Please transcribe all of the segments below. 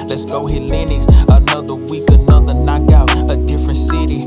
Let's go hit Lennox. Another week, another knockout, a different city.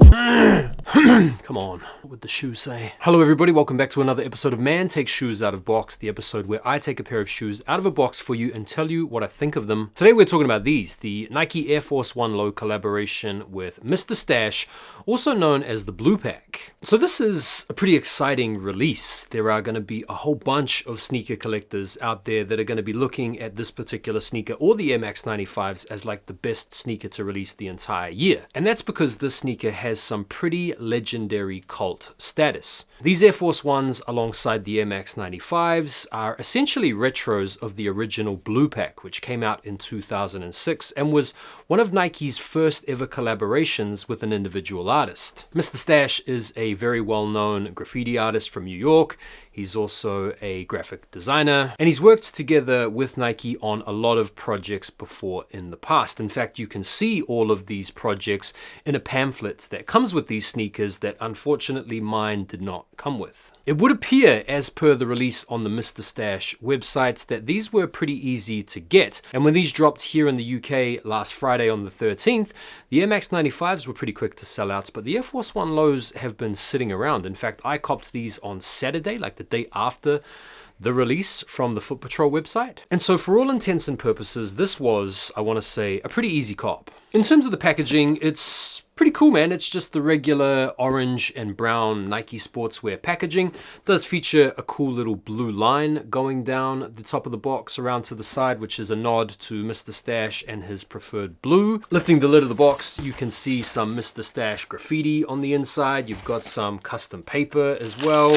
Come on, what would the shoes say? Hello everybody, welcome back to another episode of Man Takes Shoes Out of Box, the episode where I take a pair of shoes out of a box for you and tell you what I think of them. Today we're talking about these, the Nike Air Force 1 Low collaboration with Mr. Stash, also known as the Blue Pack. So this is a pretty exciting release. There are going to be a whole bunch of sneaker collectors out there that are going to be looking at this particular sneaker or the Air Max 95s as like the best sneaker to release the entire year. And that's because this sneaker has some pretty legendary cult status. These Air Force 1s alongside the Air Max 95s are essentially retros of the original Blue Pack, which came out in 2006 and was one of Nike's first ever collaborations with an individual artist. Mr. Stash is a very well-known graffiti artist from New York. He's also a graphic designer, and he's worked together with Nike on a lot of projects before in the past. In fact, you can see all of these projects in a pamphlet that comes with these sneakers that unfortunately mine did not come with. It would appear, as per the release on the Mr. Stash website, that these were pretty easy to get. And when these dropped here in the UK last Friday on the 13th, the Air Max 95s were pretty quick to sell out, but the Air Force 1 lows have been sitting around. In fact, I copped these on Saturday, like the day after the release from the Foot Patrol website. And so for all intents and purposes, this was, I want to say, a pretty easy cop. In terms of the packaging, it's pretty cool, man. It's just the regular orange and brown Nike sportswear packaging. It does feature a cool little blue line going down the top of the box around to the side, which is a nod to Mr. Stash and his preferred blue. Lifting the lid of the box, you can see some Mr. Stash graffiti on the inside. You've got some custom paper as well.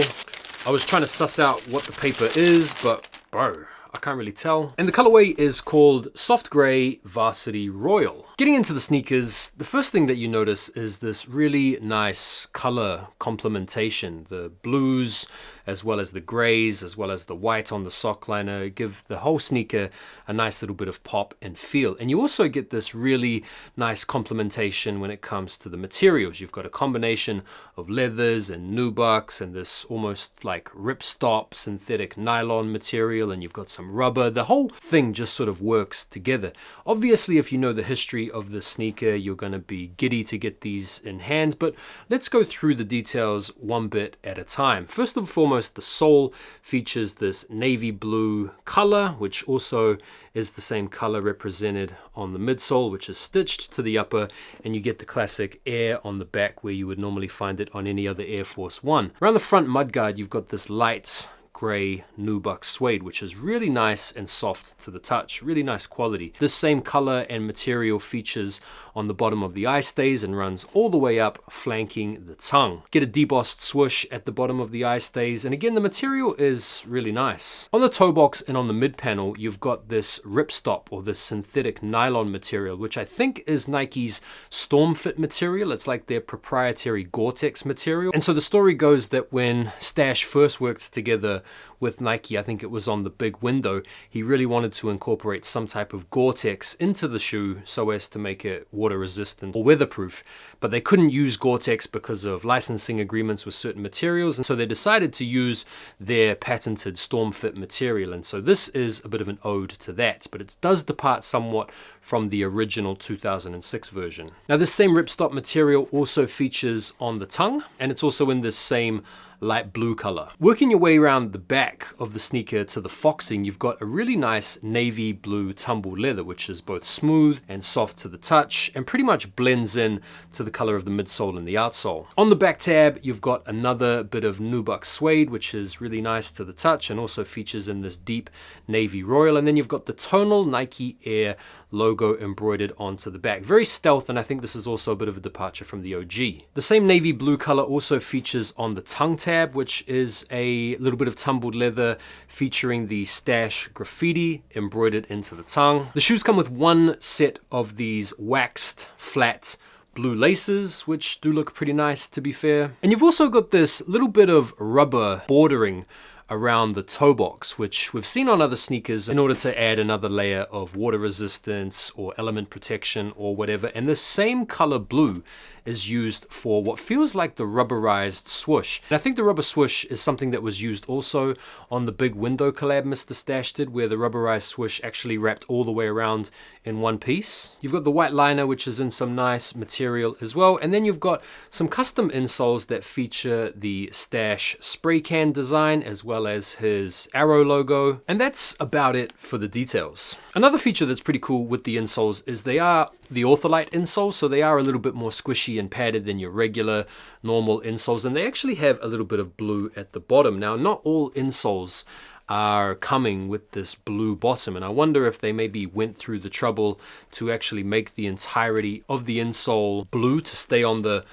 I was trying to suss out what the paper is, but bro, I can't really tell. And the colorway is called Soft Gray Varsity Royal. Getting into the sneakers, the first thing that you notice is this really nice color complementation. The blues, as well as the grays, as well as the white on the sock liner, give the whole sneaker a nice little bit of pop and feel. And you also get this really nice complementation when it comes to the materials. You've got a combination of leathers and nubucks and this almost like ripstop synthetic nylon material, and you've got some rubber. The whole thing just sort of works together. Obviously, if you know the history of the sneaker, you're going to be giddy to get these in hand, but let's go through the details one bit at a time. First and foremost, the sole features this navy blue color, which also is the same color represented on the midsole, which is stitched to the upper, and you get the classic air on the back where you would normally find it on any other Air Force 1. Around the front mudguard, you've got this light gray nubuck suede, which is really nice and soft to the touch, really nice quality. This same color and material features on the bottom of the eye stays and runs all the way up, flanking the tongue. Get a debossed swoosh at the bottom of the eye stays, and again, the material is really nice. On the toe box and on the mid panel, you've got this ripstop or this synthetic nylon material, which I think is Nike's Storm Fit material. It's like their proprietary Gore-Tex material. And so the story goes that when Stash first worked together with Nike, I think it was on the big window, he really wanted to incorporate some type of Gore-Tex into the shoe so as to make it water resistant or weatherproof, but they couldn't use Gore-Tex because of licensing agreements with certain materials, and so they decided to use their patented Storm Fit material. And so this is a bit of an ode to that, but it does depart somewhat from the original 2006 version. Now, this same ripstop material also features on the tongue, and it's also in this same light blue color. Working your way around the back of the sneaker to the foxing, you've got a really nice navy blue tumbled leather, which is both smooth and soft to the touch and pretty much blends in to the color of the midsole and the outsole. On the back tab, you've got another bit of nubuck suede, which is really nice to the touch and also features in this deep navy royal. And then you've got the tonal Nike Air logo embroidered onto the back. Very stealth, and I think this is also a bit of a departure from the OG. The same navy blue color also features on the tongue tab, which is a little bit of tumbled leather featuring the Stash graffiti embroidered into the tongue. The shoes come with one set of these waxed flat blue laces, which do look pretty nice, to be fair. And you've also got this little bit of rubber bordering around the toe box, which we've seen on other sneakers in order to add another layer of water resistance or element protection or whatever. And the same color blue is used for what feels like the rubberized swoosh. And I think the rubber swoosh is something that was used also on the big window collab Mr. Stash did, where the rubberized swoosh actually wrapped all the way around in one piece. You've got the white liner, which is in some nice material as well. And then you've got some custom insoles that feature the Stash spray can design as well as his arrow logo. And that's about it for the details. Another feature that's pretty cool with the insoles is they are the Ortholite insoles, so they are a little bit more squishy and padded than your regular normal insoles, and they actually have a little bit of blue at the bottom. Now, not all insoles are coming with this blue bottom, and I wonder if they maybe went through the trouble to actually make the entirety of the insole blue to stay on the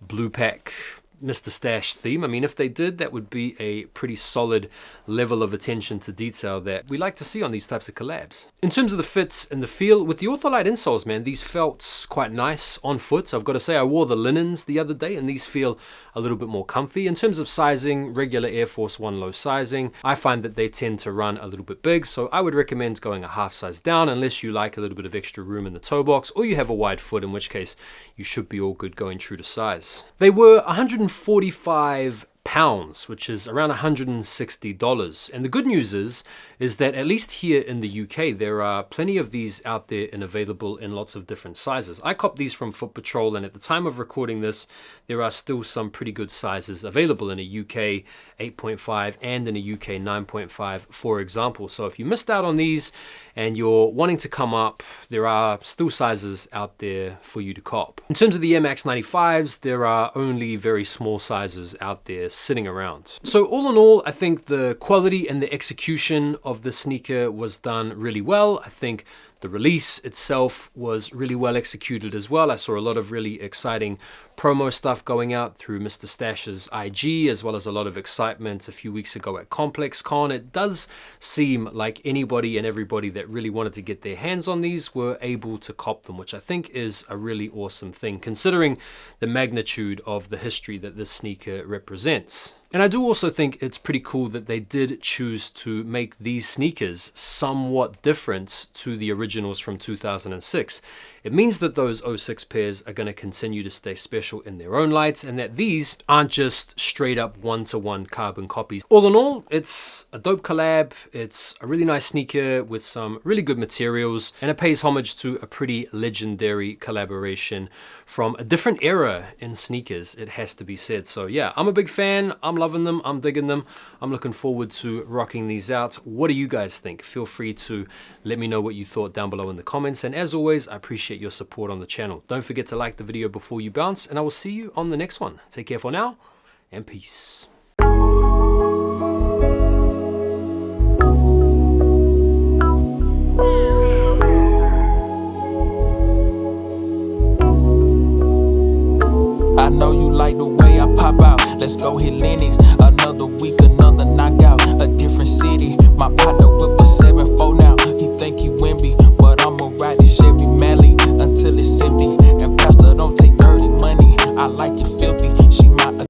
blue pack Mr. Stash theme. I mean, if they did, that would be a pretty solid level of attention to detail that we like to see on these types of collabs. In terms of the fits and the feel, with the Ortholite insoles, man, these felt quite nice on foot. I've got to say, I wore the linens the other day and these feel a little bit more comfy. In terms of sizing, regular Air Force One low sizing, I find that they tend to run a little bit big, so I would recommend going a half size down unless you like a little bit of extra room in the toe box or you have a wide foot, in which case you should be all good going true to size. They were 145 pounds, which is around $160. And the good news is that at least here in the UK, there are plenty of these out there and available in lots of different sizes. I copped these from Foot Patrol, and at the time of recording this, there are still some pretty good sizes available in a UK 8.5 and in a UK 9.5, for example. So if you missed out on these and you're wanting to come up, there are still sizes out there for you to cop. In terms of the Air Max 95s, there are only very small sizes out there sitting around. So all in all, I think the quality and the execution of the sneaker was done really well. I think the release itself was really well executed as well. I saw a lot of really exciting promo stuff going out through Mr. Stash's IG, as well as a lot of excitement a few weeks ago at Complex Con. It does seem like anybody and everybody that really wanted to get their hands on these were able to cop them, which I think is a really awesome thing, considering the magnitude of the history that this sneaker represents. And I do also think it's pretty cool that they did choose to make these sneakers somewhat different to the originals from 2006. It means that those 06 pairs are going to continue to stay special in their own lights, and that these aren't just straight up one-to-one carbon copies. All in all, it's a dope collab. It's a really nice sneaker with some really good materials, and it pays homage to a pretty legendary collaboration from a different era in sneakers, it has to be said. So yeah, I'm a big fan. I'm loving them. I'm digging them. I'm looking forward to rocking these out. What do you guys think? Feel free to let me know what you thought down below in the comments. And as always, I appreciate your support on the channel. Don't forget to like the video before you bounce, and I will see you on the next one. Take care for now, and peace. I know you like the way I pop out. Let's go hit Lennox. Another week,